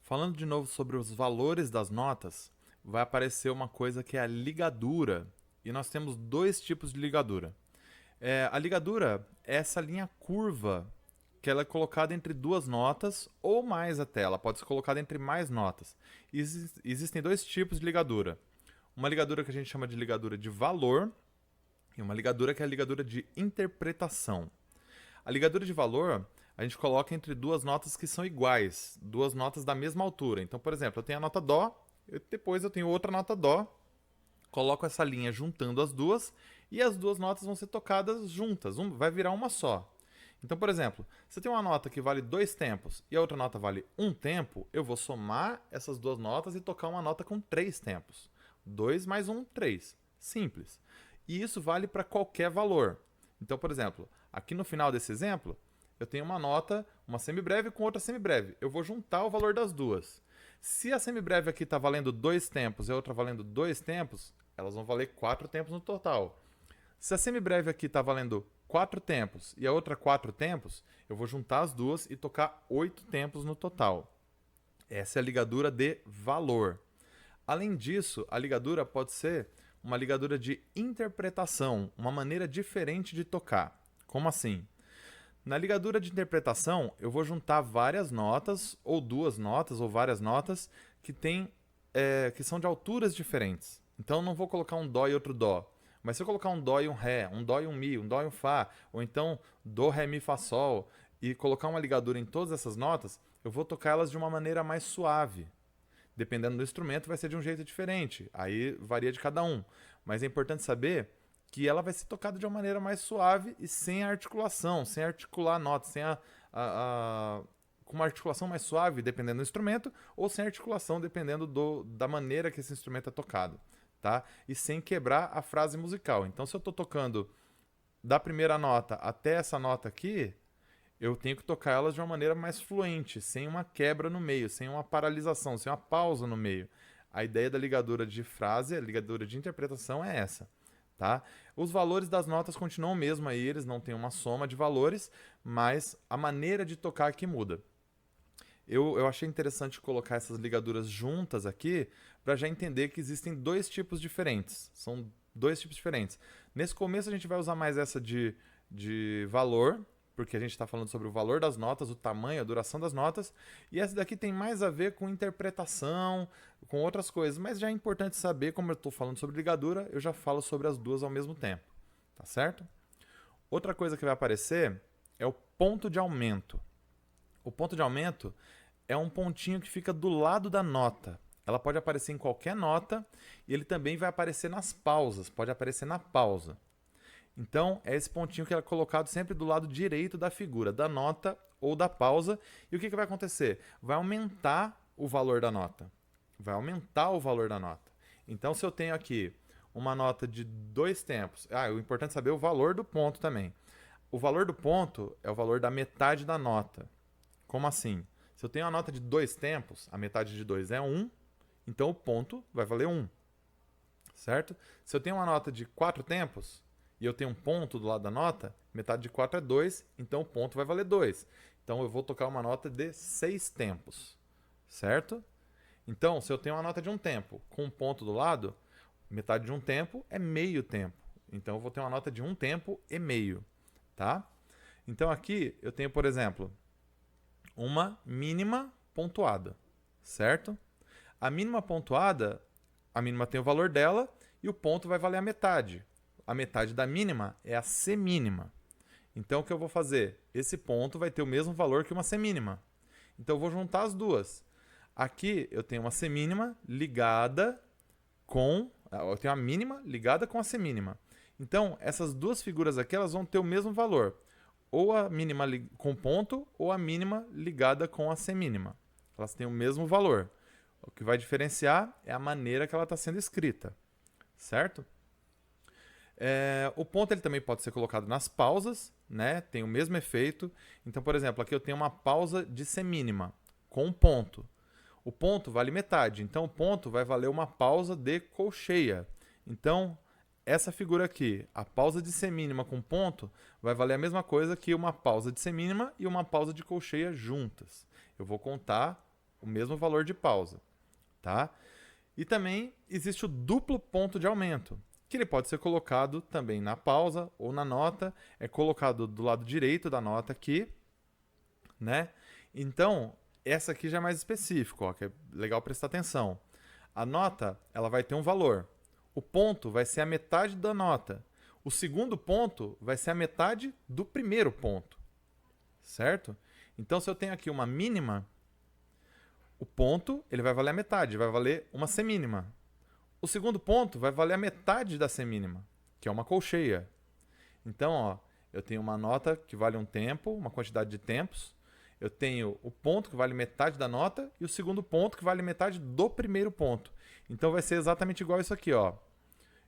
Falando de novo sobre os valores das notas, vai aparecer uma coisa que é a ligadura. E nós temos dois tipos de ligadura. A ligadura é essa linha curva que ela é colocada entre duas notas ou mais até. Ela pode ser colocada entre mais notas. Existem dois tipos de ligadura. Uma ligadura que a gente chama de ligadura de valor e uma ligadura que é a ligadura de interpretação. A ligadura de valor a gente coloca entre duas notas que são iguais, duas notas da mesma altura. Então, por exemplo, eu tenho a nota Dó, depois eu tenho outra nota Dó, coloco essa linha juntando as duas e as duas notas vão ser tocadas juntas, vai virar uma só. Então, por exemplo, se eu tenho uma nota que vale dois tempos e a outra nota vale um tempo, eu vou somar essas duas notas e tocar uma nota com três tempos. 2 mais 1, 3. Simples. E isso vale para qualquer valor. Então, por exemplo, aqui no final desse exemplo, eu tenho uma nota, uma semibreve com outra semibreve. Eu vou juntar o valor das duas. Se a semibreve aqui está valendo dois tempos e a outra valendo dois tempos, elas vão valer 4 tempos no total. Se a semibreve aqui está valendo 4 tempos e a outra 4 tempos, eu vou juntar as duas e tocar 8 tempos no total. Essa é a ligadura de valor. Além disso, a ligadura pode ser uma ligadura de interpretação, uma maneira diferente de tocar. Como assim? Na ligadura de interpretação, eu vou juntar várias notas, ou duas notas, ou várias notas, que são de alturas diferentes. Então, eu não vou colocar um Dó e outro Dó. Mas se eu colocar um Dó e um Ré, um Dó e um Mi, um Dó e um Fá, ou então Dó, Ré, Mi, Fá, Sol, e colocar uma ligadura em todas essas notas, eu vou tocar elas de uma maneira mais suave. Dependendo do instrumento, vai ser de um jeito diferente. Aí varia de cada um. Mas é importante saber que ela vai ser tocada de uma maneira mais suave e sem articulação, sem articular notas, com uma articulação mais suave, dependendo do instrumento, ou sem articulação, dependendo da maneira que esse instrumento é tocado. Tá? E sem quebrar a frase musical. Então, se eu estou tocando da primeira nota até essa nota aqui, eu tenho que tocar elas de uma maneira mais fluente, sem uma quebra no meio, sem uma paralisação, sem uma pausa no meio. A ideia da ligadura de frase, a ligadura de interpretação é essa. Tá? Os valores das notas continuam mesmo aí, eles não têm uma soma de valores, mas a maneira de tocar que muda. Eu achei interessante colocar essas ligaduras juntas aqui para já entender que existem dois tipos diferentes. São dois tipos diferentes. Nesse começo a gente vai usar mais essa de valor, porque a gente está falando sobre o valor das notas, o tamanho, a duração das notas, e essa daqui tem mais a ver com interpretação, com outras coisas, mas já é importante saber, como eu estou falando sobre ligadura, eu já falo sobre as duas ao mesmo tempo, tá certo? Outra coisa que vai aparecer é o ponto de aumento. O ponto de aumento é um pontinho que fica do lado da nota. Ela pode aparecer em qualquer nota e ele também vai aparecer nas pausas, pode aparecer na pausa. Então, é esse pontinho que é colocado sempre do lado direito da figura, da nota ou da pausa. E o que vai acontecer? Vai aumentar o valor da nota. Vai aumentar o valor da nota. Então, se eu tenho aqui uma nota de dois tempos... o importante é saber o valor do ponto também. O valor do ponto é o valor da metade da nota. Como assim? Se eu tenho uma nota de dois tempos, a metade de 2 é 1, então o ponto vai valer 1. Certo? Se eu tenho uma nota de 4 tempos e eu tenho um ponto do lado da nota, metade de 4 é 2, então o ponto vai valer 2. Então eu vou tocar uma nota de 6 tempos. Certo? Então, se eu tenho uma nota de um tempo com um ponto do lado, metade de um tempo é meio tempo. Então eu vou ter uma nota de um tempo e meio. Tá? Então aqui eu tenho, por exemplo, uma mínima pontuada, certo? A mínima pontuada, a mínima tem o valor dela e o ponto vai valer a metade. A metade da mínima é a semínima. Então o que eu vou fazer? Esse ponto vai ter o mesmo valor que uma semínima. Então eu vou juntar as duas. Aqui eu tenho uma semínima ligada com... Eu tenho a mínima ligada com a semínima. Então essas duas figuras aqui elas vão ter o mesmo valor. Ou a mínima com ponto, ou a mínima ligada com a semínima. Elas têm o mesmo valor. O que vai diferenciar é a maneira que ela está sendo escrita. Certo? O ponto ele também pode ser colocado nas pausas, né? Tem o mesmo efeito. Então, por exemplo, aqui eu tenho uma pausa de semínima com um ponto. O ponto vale metade, então o ponto vai valer uma pausa de colcheia. Então, essa figura aqui, a pausa de semínima com ponto, vai valer a mesma coisa que uma pausa de semínima e uma pausa de colcheia juntas. Eu vou contar o mesmo valor de pausa, tá? E também existe o duplo ponto de aumento, que ele pode ser colocado também na pausa ou na nota, é colocado do lado direito da nota aqui, né? Então, essa aqui já é mais específico, ó, que é legal prestar atenção. A nota, ela vai ter um valor. O ponto vai ser a metade da nota. O segundo ponto vai ser a metade do primeiro ponto, certo? Então, se eu tenho aqui uma mínima, o ponto ele vai valer a metade, vai valer uma semínima. O segundo ponto vai valer a metade da semínima, que é uma colcheia. Então, ó, eu tenho uma nota que vale um tempo, uma quantidade de tempos. Eu tenho o ponto que vale metade da nota e o segundo ponto que vale metade do primeiro ponto. Então vai ser exatamente igual isso aqui, ó.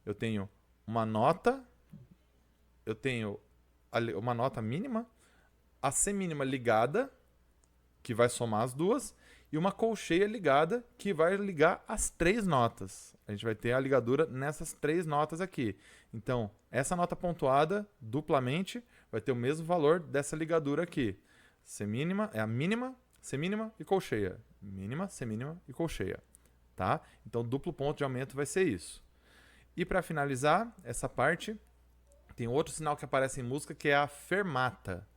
Eu tenho uma nota, eu tenho uma nota mínima, a semínima ligada, que vai somar as duas, e uma colcheia ligada, que vai ligar as três notas. A gente vai ter a ligadura nessas três notas aqui. Então, essa nota pontuada, duplamente, vai ter o mesmo valor dessa ligadura aqui. Semínima é a mínima, semínima e colcheia. Mínima, semínima e colcheia. Tá? Então, duplo ponto de aumento vai ser isso. E para finalizar essa parte, tem outro sinal que aparece em música que é a fermata,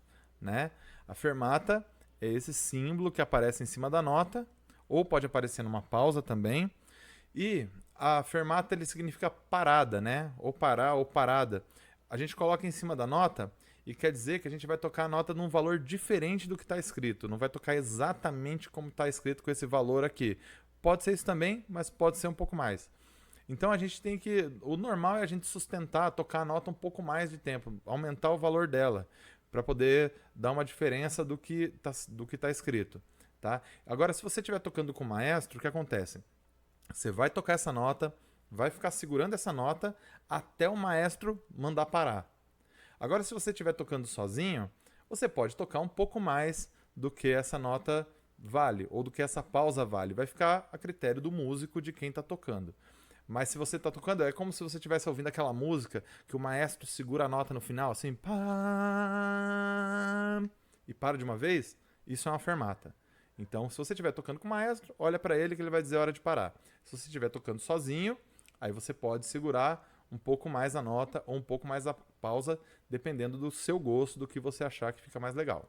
né? A fermata é esse símbolo que aparece em cima da nota, ou pode aparecer numa pausa também. E a fermata ele significa parada, né? Ou parar ou parada. A gente coloca em cima da nota e quer dizer que a gente vai tocar a nota num valor diferente do que está escrito. Não vai tocar exatamente como está escrito com esse valor aqui. Pode ser isso também, mas pode ser um pouco mais. Então a gente tem que. O normal é a gente sustentar, tocar a nota um pouco mais de tempo, aumentar o valor dela, para poder dar uma diferença do que tá escrito. Tá? Agora, se você estiver tocando com o maestro, o que acontece? Você vai tocar essa nota, vai ficar segurando essa nota até o maestro mandar parar. Agora, se você estiver tocando sozinho, você pode tocar um pouco mais do que essa nota vale, ou do que essa pausa vale. Vai ficar a critério do músico, de quem está tocando. Mas se você está tocando, é como se você estivesse ouvindo aquela música que o maestro segura a nota no final, assim, pá, e para de uma vez. Isso é uma fermata. Então, se você estiver tocando com o maestro, olha para ele que ele vai dizer a hora de parar. Se você estiver tocando sozinho, aí você pode segurar um pouco mais a nota ou um pouco mais a pausa, dependendo do seu gosto, do que você achar que fica mais legal.